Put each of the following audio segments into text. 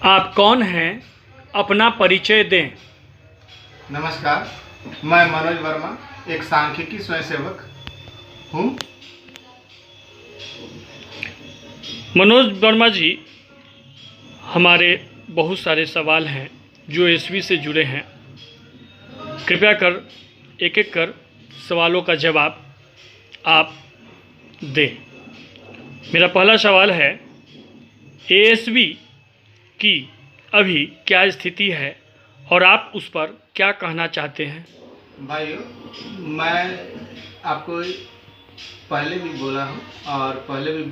आप कौन हैं? अपना परिचय दें। नमस्कार, मैं मनोज वर्मा एक सांख्यिकी स्वयंसेवक हूँ। मनोज वर्मा जी, हमारे बहुत सारे सवाल हैं जो एसवी से जुड़े हैं। कृपया कर एक एक कर सवालों का जवाब आप दें। मेरा पहला सवाल है, एएसवी की अभी क्या स्थिति है और आप उस पर क्या कहना चाहते हैं? भाइयों, मैं आपको पहले भी बोला हूँ और पहले भी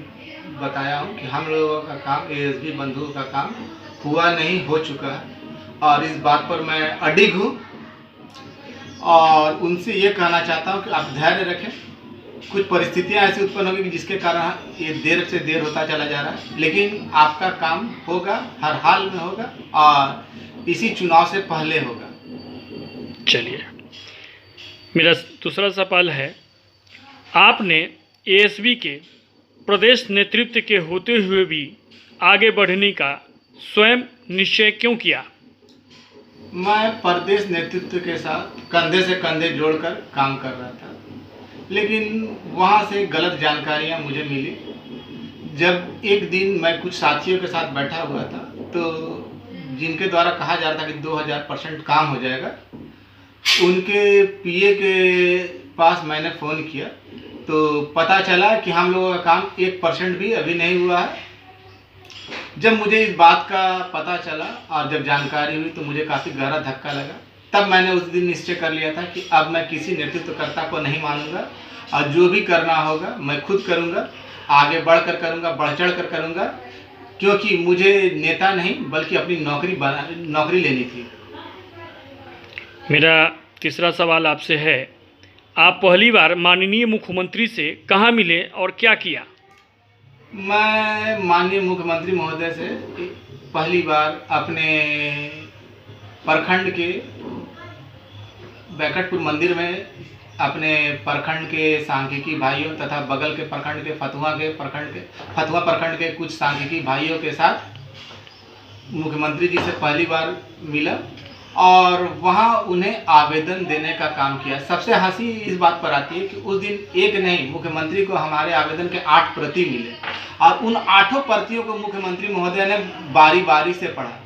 बताया हूँ कि हम लोगों का काम, एएसवी बंधुओं का काम हुआ नहीं, हो चुका है और इस बात पर मैं अडिग हूँ और उनसे ये कहना चाहता हूँ कि आप धैर्य रखें। कुछ परिस्थितियाँ ऐसी उत्पन्न होगी कि जिसके कारण ये देर से देर होता चला जा रहा है, लेकिन आपका काम होगा, हर हाल में होगा और इसी चुनाव से पहले होगा। चलिए, मेरा दूसरा सवाल है, आपने एएसवी के प्रदेश नेतृत्व के होते हुए भी आगे बढ़ने का स्वयं निश्चय क्यों किया? मैं प्रदेश नेतृत्व के साथ कंधे से कंधे जोड़कर काम कर रहा था, लेकिन वहाँ से गलत जानकारियाँ मुझे मिली। जब एक दिन मैं कुछ साथियों के साथ बैठा हुआ था, तो जिनके द्वारा कहा जा रहा था कि 2000% काम हो जाएगा, उनके पीए के पास मैंने फ़ोन किया तो पता चला कि हम लोगों का काम 1% भी अभी नहीं हुआ है। जब मुझे इस बात का पता चला और जब जानकारी हुई तो मुझे काफ़ी गहरा धक्का लगा। तब मैंने उस दिन निश्चय कर लिया था कि अब मैं किसी नेतृत्वकर्ता को नहीं मानूंगा और जो भी करना होगा मैं खुद करूंगा, आगे बढ़कर करूंगा, बढ़ चढ़ कर करूंगा, क्योंकि मुझे नेता नहीं बल्कि अपनी नौकरी लेनी थी। मेरा तीसरा सवाल आपसे है, आप पहली बार माननीय मुख्यमंत्री से कहाँ मिले और क्या किया? मैं माननीय मुख्यमंत्री महोदय से पहली बार अपने प्रखंड के बैकटपुर मंदिर में अपने प्रखंड के सांख्यिकी भाइयों तथा बगल के प्रखंड के फतुहा प्रखंड के कुछ सांख्यिकी भाइयों के साथ मुख्यमंत्री जी से पहली बार मिला और वहाँ उन्हें आवेदन देने का काम किया। सबसे हंसी इस बात पर आती है कि उस दिन एक नहीं, मुख्यमंत्री को हमारे आवेदन के 8 प्रति मिले और उन 8 प्रतियों को मुख्यमंत्री महोदय ने बारी बारी से पढ़ा।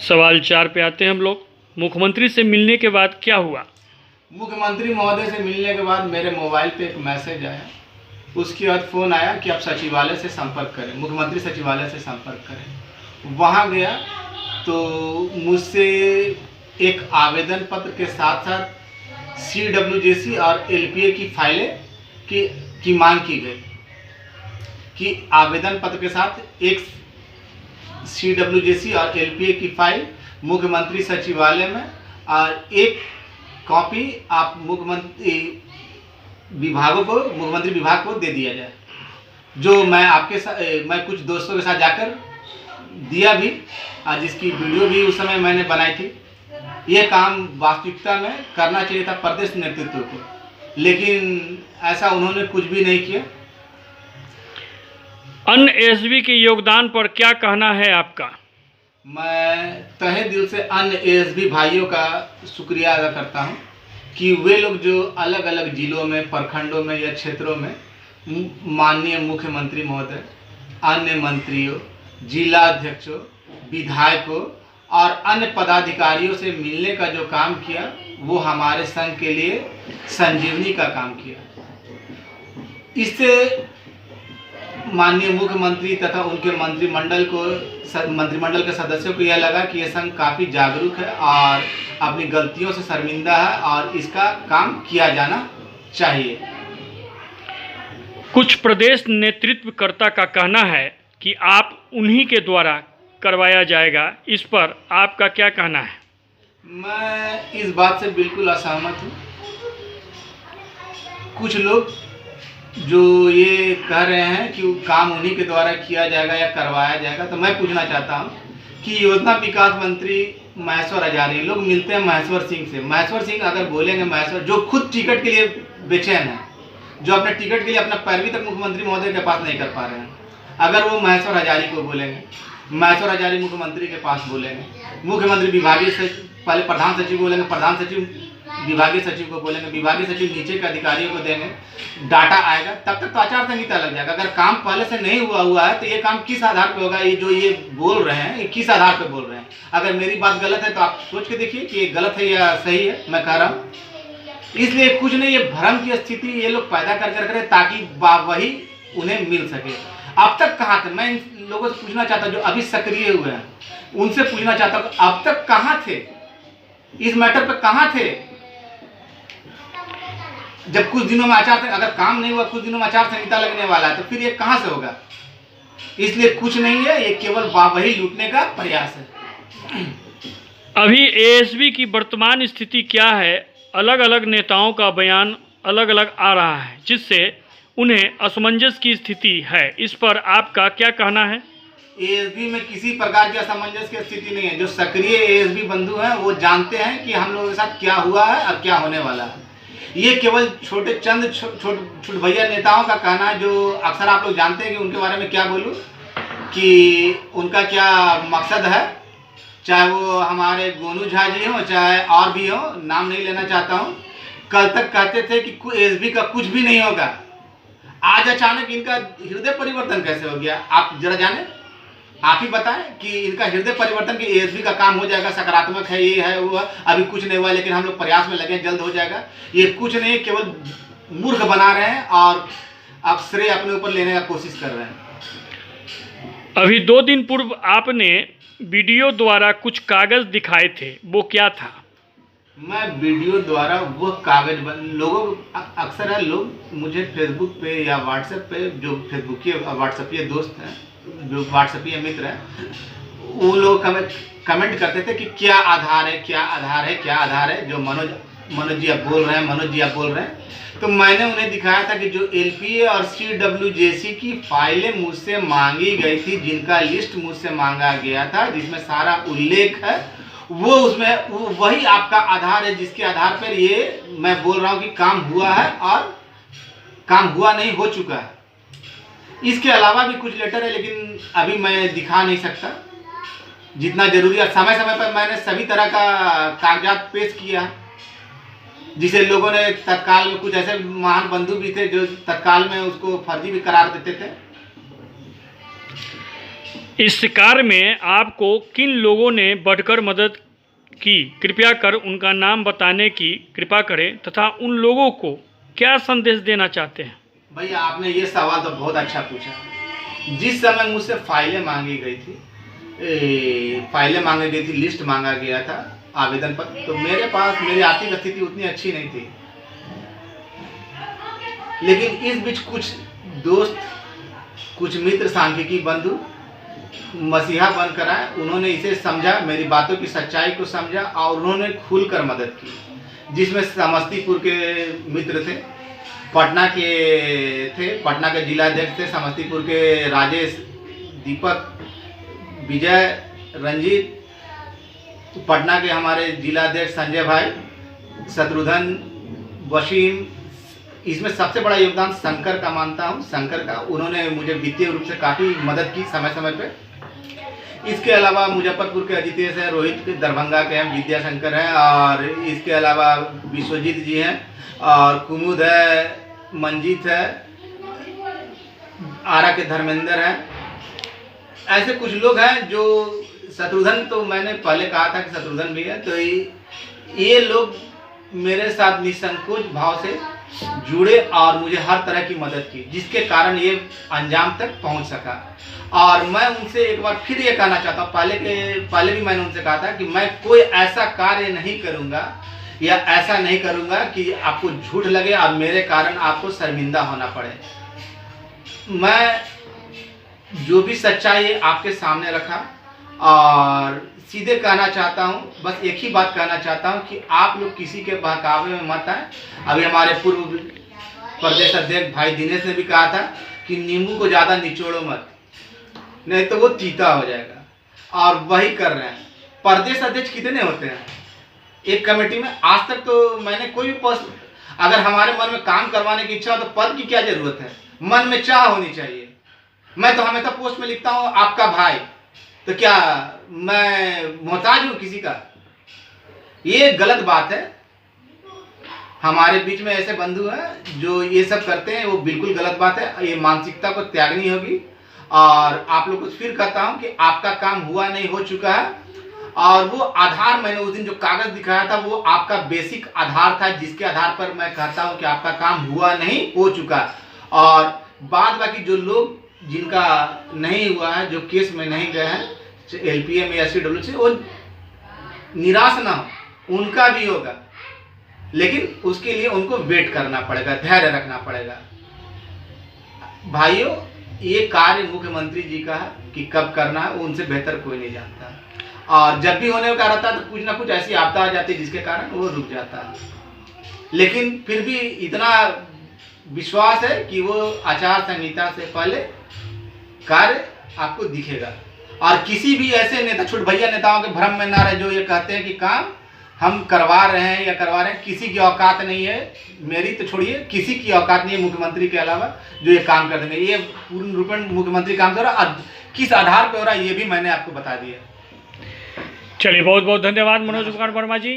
सवाल 4 पे आते हैं हम लोग। मुख्यमंत्री से मिलने के बाद क्या हुआ? मुख्यमंत्री महोदय से मिलने के बाद मेरे मोबाइल पे एक मैसेज आया, उसके बाद फ़ोन आया कि आप सचिवालय से संपर्क करें, मुख्यमंत्री सचिवालय से संपर्क करें। वहाँ गया तो मुझसे एक आवेदन पत्र के साथ साथ CWJC और LPA की फाइलें की मांग की गई कि आवेदन पत्र के साथ एक CWJC और LPA की फाइल मुख्यमंत्री सचिवालय में और एक कॉपी आप मुख्यमंत्री विभाग को दे दिया जाए, जो मैं मैं कुछ दोस्तों के साथ जाकर दिया भी, जिसकी वीडियो भी उस समय मैंने बनाई थी। ये काम वास्तविकता में करना चाहिए था प्रदेश नेतृत्व को, लेकिन ऐसा उन्होंने कुछ भी नहीं किया। अन्य एएसवी के योगदान पर क्या कहना है आपका? मैं तहे दिल से अन्य एएसवी भाइयों का शुक्रिया अदा करता हूं कि वे लोग जो अलग अलग जिलों में, प्रखंडों में या क्षेत्रों में माननीय मुख्यमंत्री महोदय, अन्य मंत्रियों, जिलाध्यक्षों, विधायकों और अन्य पदाधिकारियों से मिलने का जो काम किया, वो हमारे संघ के लिए संजीवनी का काम किया। इससे माननीय मुख्यमंत्री तथा उनके मंत्रिमंडल के सदस्यों को यह लगा कि यह संघ काफ़ी जागरूक है और अपनी गलतियों से शर्मिंदा है और इसका काम किया जाना चाहिए। कुछ प्रदेश नेतृत्वकर्ता का कहना है कि आप उन्हीं के द्वारा करवाया जाएगा, इस पर आपका क्या कहना है? मैं इस बात से बिल्कुल असहमत हूँ। कुछ लोग जो ये कह रहे हैं कि काम उन्हीं के द्वारा किया जाएगा या करवाया जाएगा, तो मैं पूछना चाहता हूँ कि योजना विकास मंत्री महेश्वर हजारी लोग मिलते हैं महेश्वर सिंह से। महेश्वर सिंह अगर बोलेंगे, महेश्वर जो खुद टिकट के लिए बेचैन है, जो अपने टिकट के लिए अपना पैरवी तक मुख्यमंत्री महोदय के पास नहीं कर पा रहे हैं। अगर वो महेश्वर हजारी को बोलेंगे, महेश्वर हजारी मुख्यमंत्री के पास बोलेंगे, मुख्यमंत्री विभागीय सचिव, पहले प्रधान सचिव बोलेंगे, प्रधान सचिव विभागीय सचिव को बोलेंगे, विभागीय सचिव नीचे के अधिकारियों को देंगे, डाटा आएगा, तब तक तो आचार संहिता लग जाएगा। अगर काम पहले से नहीं हुआ है तो ये काम किस आधार पे होगा? ये जो ये बोल रहे हैं ये किस आधार पे बोल रहे हैं? अगर मेरी बात गलत है तो आप सोच के देखिए कि ये गलत है या सही है मैं कह रहा हूँ। इसलिए कुछ नहीं, ये भ्रम की स्थिति ये लोग पैदा कर करें ताकि वही उन्हें मिल सके। अब तक कहाँ थे? मैं इन लोगों से पूछना चाहता हूँ जो अभी सक्रिय हुए हैं, उनसे पूछना चाहता हूँ अब तक कहाँ थे, इस मैटर पे कहाँ थे? जब कुछ दिनों में अगर काम नहीं हुआ, कुछ दिनों में आचार संहिता लगने वाला है तो फिर ये कहाँ से होगा? इसलिए कुछ नहीं है, ये केवल वही लूटने का प्रयास है। अभी एएसबी की वर्तमान स्थिति क्या है? अलग अलग नेताओं का बयान अलग अलग आ रहा है जिससे उन्हें असमंजस की स्थिति है। इस पर आपका क्या कहना है? एएसबी में किसी प्रकार की असमंजस की स्थिति नहीं है। जो सक्रिय एएसबी बंधु हैं वो जानते हैं कि हम लोगों के साथ क्या हुआ है और क्या होने वाला है। ये केवल छोटे भैया नेताओं का कहना है, जो अक्सर आप लोग जानते हैं कि उनके बारे में क्या बोलूं, कि उनका क्या मकसद है। चाहे वो हमारे गोनू झा जी हो, चाहे और भी हो, नाम नहीं लेना चाहता हूँ। कल तक कहते थे कि एएसबी का कुछ भी नहीं होगा, आज अचानक इनका हृदय परिवर्तन कैसे हो गया? आप जरा जाने, आप ही बताएं कि इनका हृदय परिवर्तन कि एएसबी का काम हो जाएगा, सकारात्मक है, ये है वो है, अभी कुछ नहीं हुआ लेकिन हम लोग प्रयास में लगे, जल्द हो जाएगा। ये कुछ नहीं, केवल मूर्ख बना रहे हैं और आप श्रेय अपने ऊपर लेने का कोशिश कर रहे हैं। अभी 2 दिन पूर्व आपने वीडियो द्वारा कुछ कागज दिखाए थे, वो क्या था? मैं वीडियो द्वारा वो कागज लोगों अक्सर है, लोग मुझे फेसबुक पे या व्हाट्सएप पे, जो फेसबुकीय व्हाट्सएपीय दोस्त हैं, जो व्हाट्सएपीय मित्र हैं, वो लोग कमेंट करते थे कि क्या आधार है, क्या आधार है, क्या आधार है, जो मनोज जी आप बोल रहे हैं, मनोज जी आप बोल रहे हैं। तो मैंने उन्हें दिखाया था कि जो एलपीए और CWJC की फाइलें मुझसे मांगी गई थी, जिनका लिस्ट मुझसे मांगा गया था, जिसमें सारा उल्लेख है, वो उसमें वही आपका आधार है, जिसके आधार पर ये मैं बोल रहा हूँ कि काम हुआ है और काम हुआ नहीं, हो चुका है। इसके अलावा भी कुछ लेटर है लेकिन अभी मैं दिखा नहीं सकता। जितना जरूरी है समय समय पर मैंने सभी तरह का कागजात पेश किया है, जिसे लोगों ने तत्काल में, कुछ ऐसे महान बंधु भी थे जो तत्काल में उसको फर्जी भी करार देते थे। इस कार्य में आपको किन लोगों ने बढ़कर मदद की? कृपया कर उनका नाम बताने की कृपा करें तथा उन लोगों को क्या संदेश देना चाहते हैं? भैया आपने ये सवाल तो बहुत अच्छा पूछा। जिस समय मुझसे फाइलें मांगी गई थी, लिस्ट मांगा गया था आवेदन पर, तो मेरे पास मेरी आर्थिक स्थिति उतनी अच्छी नहीं थी। लेकिन इस बीच कुछ दोस्त, कुछ मित्र, सांख्यिकी बंधु मसीहा बनकर आए। उन्होंने इसे समझा, मेरी बातों की सच्चाई को समझा और उन्होंने खुलकर मदद की। जिसमें समस्तीपुर के मित्र थे, पटना के जिलाध्यक्ष थे, समस्तीपुर के राजेश, दीपक, विजय, रंजीत, पटना के हमारे जिलाध्यक्ष संजय भाई, शत्रुघ्न, वसीम। इसमें सबसे बड़ा योगदान शंकर का मानता हूँ, शंकर का। उन्होंने मुझे वित्तीय रूप से काफ़ी मदद की समय समय पे। इसके अलावा मुजफ्फरपुर के अजितेश हैं, रोहित के दरभंगा के हैं, विद्याशंकर हैं, और इसके अलावा विश्वजीत जी हैं, और कुमुद है, मंजीत है, आरा के धर्मेंद्र हैं। ऐसे कुछ लोग हैं जो, शत्रुघ्न तो मैंने पहले कहा था कि शत्रुघ्न भी है। तो ये लोग मेरे साथ निसंकोच भाव से जुड़े और मुझे हर तरह की मदद की, जिसके कारण ये अंजाम तक पहुंच सका। और मैं उनसे एक बार फिर ये कहना चाहता हूँ, पहले भी मैंने उनसे कहा था कि मैं कोई ऐसा कार्य नहीं करूँगा या ऐसा नहीं करूँगा कि आपको झूठ लगे और मेरे कारण आपको शर्मिंदा होना पड़े। मैं जो भी सच्चाई है आपके सामने रखा और सीधे कहना चाहता हूँ, बस एक ही बात कहना चाहता हूँ कि आप लोग किसी के बहकावे में मत आए। अभी हमारे पूर्व प्रदेश अध्यक्ष भाई दिनेश ने भी कहा था कि नींबू को ज़्यादा निचोड़ो मत, नहीं तो वो तीता हो जाएगा, और वही कर रहे हैं। प्रदेश अध्यक्ष कितने होते हैं एक कमेटी में? आज तक तो मैंने कोई भी पोस्ट, अगर हमारे मन में काम करवाने की इच्छा हो तो पद की क्या जरूरत है, मन में चाह होनी चाहिए। मैं तो हमेशा पोस्ट में लिखता हूँ आपका भाई, तो क्या मैं मोहताज हूँ किसी का? ये गलत बात है। हमारे बीच में ऐसे बंधु हैं जो ये सब करते हैं, वो बिल्कुल गलत बात है। ये मानसिकता को त्यागनी होगी। और आप लोग को फिर कहता हूँ कि आपका काम हुआ नहीं, हो चुका है। और वो आधार मैंने उस दिन जो कागज दिखाया था वो आपका बेसिक आधार था, जिसके आधार पर मैं कहता हूँ कि आपका काम हुआ नहीं, हो चुका। और बाद बाकी जो लोग जिनका नहीं हुआ है, जो केस में नहीं गए हैं LPM या SCW से, वो निराश ना हो, उनका भी होगा, लेकिन उसके लिए उनको वेट करना पड़ेगा, धैर्य रखना पड़ेगा। भाइयों, ये कार्य मुख्यमंत्री जी का है कि कब करना है, उनसे बेहतर कोई नहीं जानता। और जब भी होने का रहता है तो कुछ ना कुछ ऐसी आपदा आ जाती है जिसके कारण वो रुक जाता है। लेकिन फिर भी इतना विश्वास है कि वो आचार संहिता से पहले कार्य आपको दिखेगा। और किसी भी ऐसे नेता, छुट भैया नेताओं के भ्रम में ना रहे जो ये कहते हैं कि काम हम करवा रहे हैं या करवा रहे हैं। किसी की औकात नहीं है, मेरी तो छोड़िए, किसी की औकात नहीं है मुख्यमंत्री के अलावा जो ये काम कर देंगे। ये पूर्ण रूप में मुख्यमंत्री काम कर रहा है, और किस आधार पर हो रहा है ये भी मैंने आपको बता दिया। चलिए, बहुत बहुत धन्यवाद मनोज कुमार वर्मा जी।